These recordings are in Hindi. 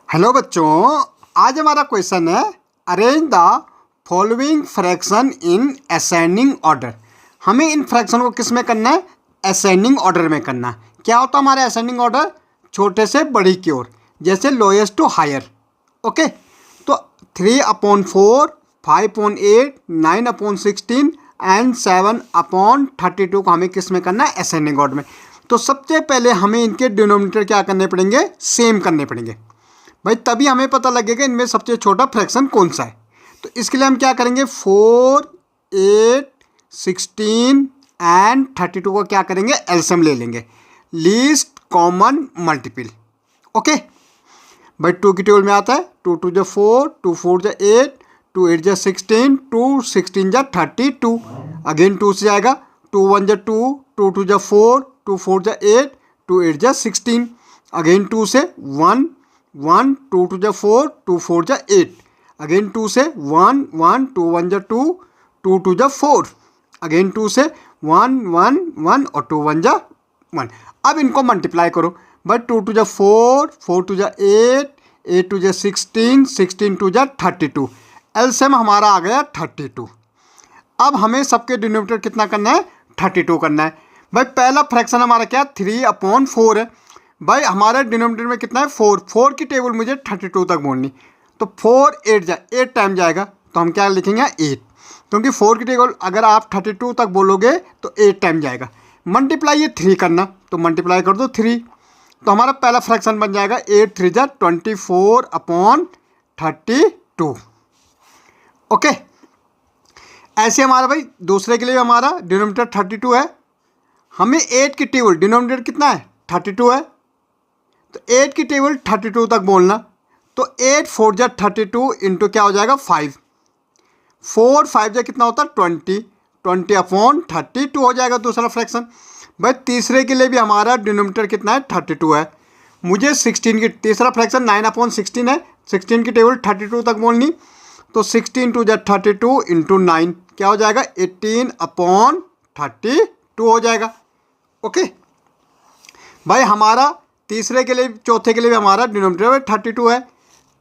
हेलो बच्चों, आज हमारा क्वेश्चन है arrange the following fraction in ascending order. हमें इन फ्रैक्शन को किस में करना है? असेंडिंग ऑर्डर में करना है। क्या होता है हमारा असेंडिंग ऑर्डर? छोटे से बड़ी की ओर, जैसे लोएस्ट टू हायर। ओके, तो 3/4, 5/8, 9/16 एंड 7/32 को हमें किस में करना है? असेंडिंग ऑर्डर में। तो सबसे पहले हमें इनके डिनोमिनेटर क्या करने पड़ेंगे? सेम करने पड़ेंगे भाई, तभी हमें पता लगेगा इनमें सबसे छोटा फ्रैक्शन कौन सा है। तो इसके लिए हम क्या करेंगे? 4, 8, 16 एंड 32 को क्या करेंगे? एलसीएम ले लेंगे, लीस्ट कॉमन मल्टीपल। ओके भाई, 2 की टेबल में आता है 2 2 जा 4, 2 4 जा 8, 2 8 जा 16, 2 16 जा 32। अगेन 2 से जाएगा, 2 1 जा 2, 2 2 जा 4, 2 4 जा 8, 2 8 जा 16। अगेन 2 से 1 1, 2 2 जा 4, 2 4 जा 8। अगेन 2 से 1 1, 2 1 जा 2, 2 2 जा 4। अगेन 2 से 1 1 1 और 2 1 जा 1। अब इनको मल्टीप्लाई करो भाई, 2 2 जा 4, 4 2 जा 8, 8 2 जा 16, 16 2 जा 32। एलसीएम हमारा आ गया 32। अब हमें सबके डिनोमिनेटर कितना करना है? 32 करना है। भाई पहला फ्रैक्शन हमारा क्या? 3/4 है। भाई हमारे डिनोमिनेटर में कितना है? 4। 4 की टेबल मुझे 32 तक बोलनी, तो 4 8 टाइम जाएगा, तो हम क्या लिखेंगे? 8, क्योंकि 4 की टेबल अगर आप 32 तक बोलोगे तो 8 टाइम जाएगा। मल्टीप्लाई ये 3 करना, तो मल्टीप्लाई कर दो 3, तो हमारा पहला फ्रैक्शन बन जाएगा 8 3 जा 24/32। ओके, ऐसे हमारा भाई दूसरे के लिए हमारा डिनोमिनेटर 32 है। हमें 8 की टेबल डिनोमिनेटर कितना है? 32 है, तो 8 की टेबल 32 तक बोलना, तो 8 4 जा 32 इंटू क्या हो जाएगा? 5। 4 5 जा कितना होता है? 20, 20/32 हो जाएगा दूसरा फ्रैक्शन। भाई तीसरे के लिए भी हमारा डिनोमिनेटर कितना है? 32 है। मुझे 16 की तीसरा फ्रैक्शन 9/16 है, 16 की टेबल 32 तक बोलनी, तो 16 2 जा 32 इंटू 9 क्या हो जाएगा? 18/32 हो जाएगा। ओके भाई, हमारा तीसरे के लिए चौथे के लिए भी हमारा डिनोमिनेटर 32 है।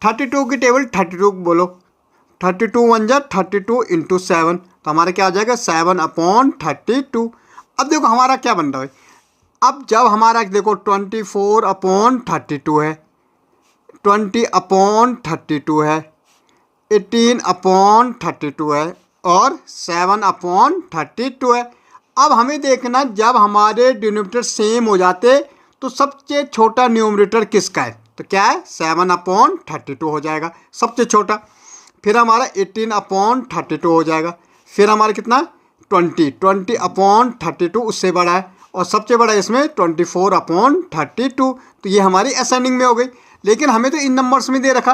32 की टेबल 32 बोलो, 32 1 जा 32 इंटू 7, तो हमारा क्या हो जाएगा? 7/32। अब देखो हमारा क्या बन रहा है। अब जब हमारा देखो 24/32 है, 20/32 है, 18/32 है और 7/32 है। अब हमें देखना, जब हमारे डिनोमिनेटर सेम हो जाते तो सबसे छोटा न्यूमरेटर किसका है? तो क्या है? 7/32 हो जाएगा सबसे छोटा। फिर हमारा 18/32 हो जाएगा। फिर हमारा कितना? 20/32 उससे बड़ा है, और सबसे बड़ा इसमें 24/32। तो ये हमारी असेंडिंग में हो गई, लेकिन हमें तो इन नंबर्स में दे रखा।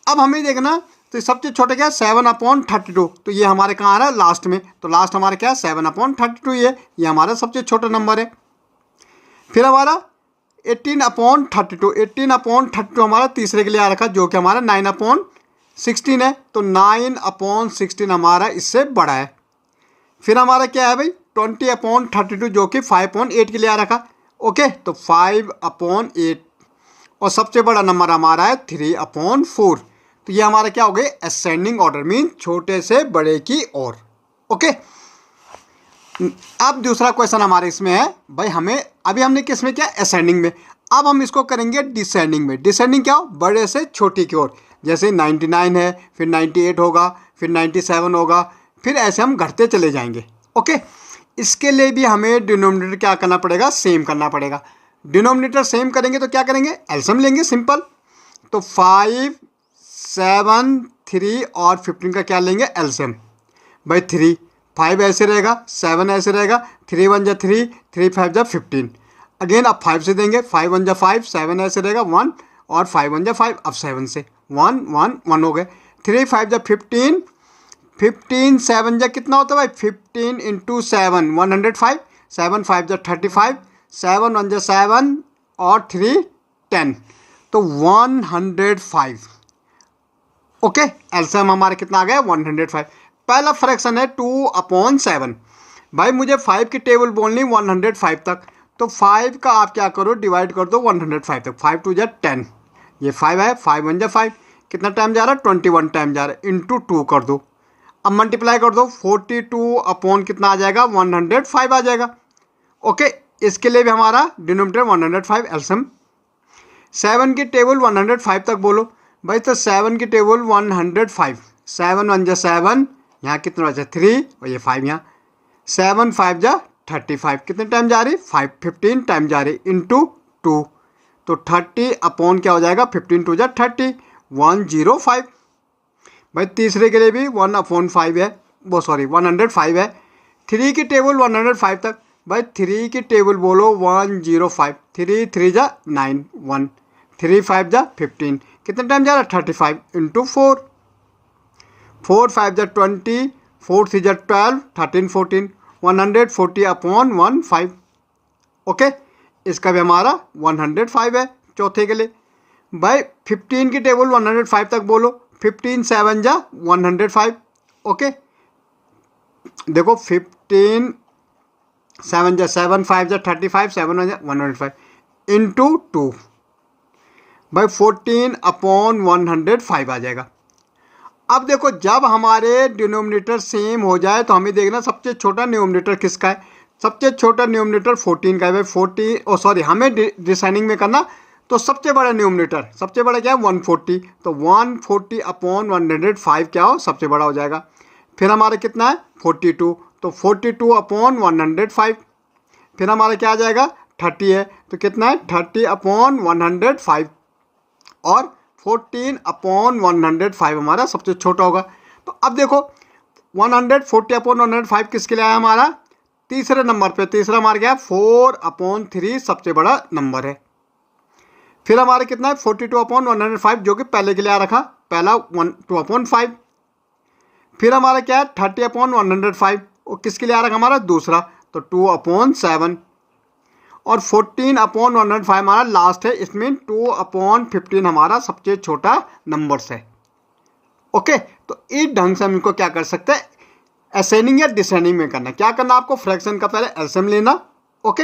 अब हमें देखना, तो सबसे छोटे क्या है? 7/32। तो ये हमारे कहाँ आ रहा है? लास्ट में। तो लास्ट हमारा क्या है? 7/32 ये हमारा सबसे छोटा नंबर है। फिर हमारा 18/32, 18/32 हमारा तीसरे के लिए आ रखा, जो कि हमारा 9/16 है, तो 9/16 हमारा इससे बड़ा है। फिर हमारा क्या है भाई? 20/32, जो कि 5/8 के लिए आ रखा। ओके, तो 5/8, और सबसे बड़ा नंबर हमारा है 3/4। तो ये हमारा क्या हो गए? असेंडिंग ऑर्डर, मीन छोटे से बड़े की ओर। ओके, अब दूसरा क्वेश्चन हमारे इसमें है भाई, हमें अभी हमने किस में किया? असेंडिंग में। अब हम इसको करेंगे डिसेंडिंग में। डिसेंडिंग क्या हो? बड़े से छोटी की ओर। जैसे 99 है, फिर 98 होगा, फिर 97 होगा, फिर ऐसे हम घटते चले जाएंगे। ओके, इसके लिए भी हमें डिनोमिनेटर क्या करना पड़ेगा? सेम करना पड़ेगा। डिनोमिनेटर सेम करेंगे तो क्या करेंगे? एलसीएम लेंगे, सिंपल। तो 5 7 3 और 15 का क्या लेंगे? एलसीएम। भाई 3 5 ऐसे रहेगा, 7 ऐसे रहेगा, 3 1 जा 3, 3 5 जा 15। अगेन अब 5 से देंगे, 5 1 जा 5, 7 ऐसे रहेगा 1, और 5 1 जा 5, अब 7 से 1 1 1 हो गए। 3 5 जा 15, 15 7 जा कितना होता है भाई? 15 इंटू 7 105, 7 5 जा 35, 7 1 जा 7 और 3 10, तो 105। ओके, एलसीएम हमारा कितना आ गया? 105। पहला फ्रैक्शन है 2/7। भाई मुझे 5 की टेबल बोलनी 105 तक, तो 5 का आप क्या करो? डिवाइड कर दो 105 तक। 5 2 जा 10, ये 5 है, 5 1 जा 5, कितना टाइम जा रहा है 21 टाइम जा रहा है, इंटू 2 कर दो। अब मल्टीप्लाई कर दो, 42 अपॉन कितना आ जाएगा 105 आ जाएगा। ओके, इसके लिए भी हमारा डिनोमिनेटर 105 एलसीएम। 7 की टेबल 105 तक बोलो भाई, तो 7 की टेबल 105, 7 1 जा 7, यहाँ कितना बचा 3 और ये 5 यहाँ, 7 5 जा 35, कितने टाइम जा रही 15 टाइम जा रही, इंटू 2, तो 30 अपॉन क्या हो जाएगा 15 2 जा 30, 105। भाई तीसरे के लिए भी 1/5 है, वो सॉरी 105 है। 3 की टेबल 105 तक, भाई 3 की टेबल बोलो 105, 3 3 जा 9 1, 3 5 जा 15, कितने टाइम जा रहा है 35, इंटू 4, 4 5 जा 20, 4 3 जा 12, 13 14, 140 अपॉन 15। ओके, इसका भी हमारा 105 है चौथे के लिए। भाई 15 की टेबल 105 तक बोलो, 15 7 जा 105। ओके, देखो 15 7 जा 7, 5 जा 35, 7 1 जा 105, इंटू 2, भाई 14 अपॉन 105 आ जाएगा। अब देखो जब हमारे डिनोमिनेटर सेम हो जाए तो हमें देखना सबसे छोटा न्यूमरेटर किसका है। सबसे छोटा न्यूमरेटर 14 का है भाई, 14 सॉरी हमें डिसाइनिंग में करना, तो सबसे बड़ा न्यूमरेटर, सबसे बड़ा क्या है 140, तो 140 अपॉन 105 क्या हो सबसे बड़ा हो जाएगा। फिर हमारा कितना है 42, तो 42 अपॉन 105, फिर हमारा क्या आ जाएगा 30 है, तो कितना है 30 अपॉन 105, और 14 अपॉन 105 हमारा सबसे छोटा होगा। तो अब देखो 140 अपॉन 105 किसके लिए आया हमारा तीसरे नंबर पे, तीसरा हमारा क्या है 4/3 सबसे बड़ा नंबर है। फिर हमारा कितना है 42 अपॉन 105 जो कि पहले के लिए आ रखा, पहला 2/5। फिर हमारा क्या है 30 अपॉन 105, वो किसके लिए आ रखा हमारा दूसरा, तो 2/7, और 14 अपॉन 105 हमारा लास्ट है, इसमें 2/15 हमारा सबसे छोटा नंबर्स है। ओके, तो इस ढंग से हम इनको क्या कर सकते हैं, असेंडिंग या डिसेंडिंग में करना। क्या करना आपको, फ्रैक्शन का पहले एलसीएम लेना, ओके,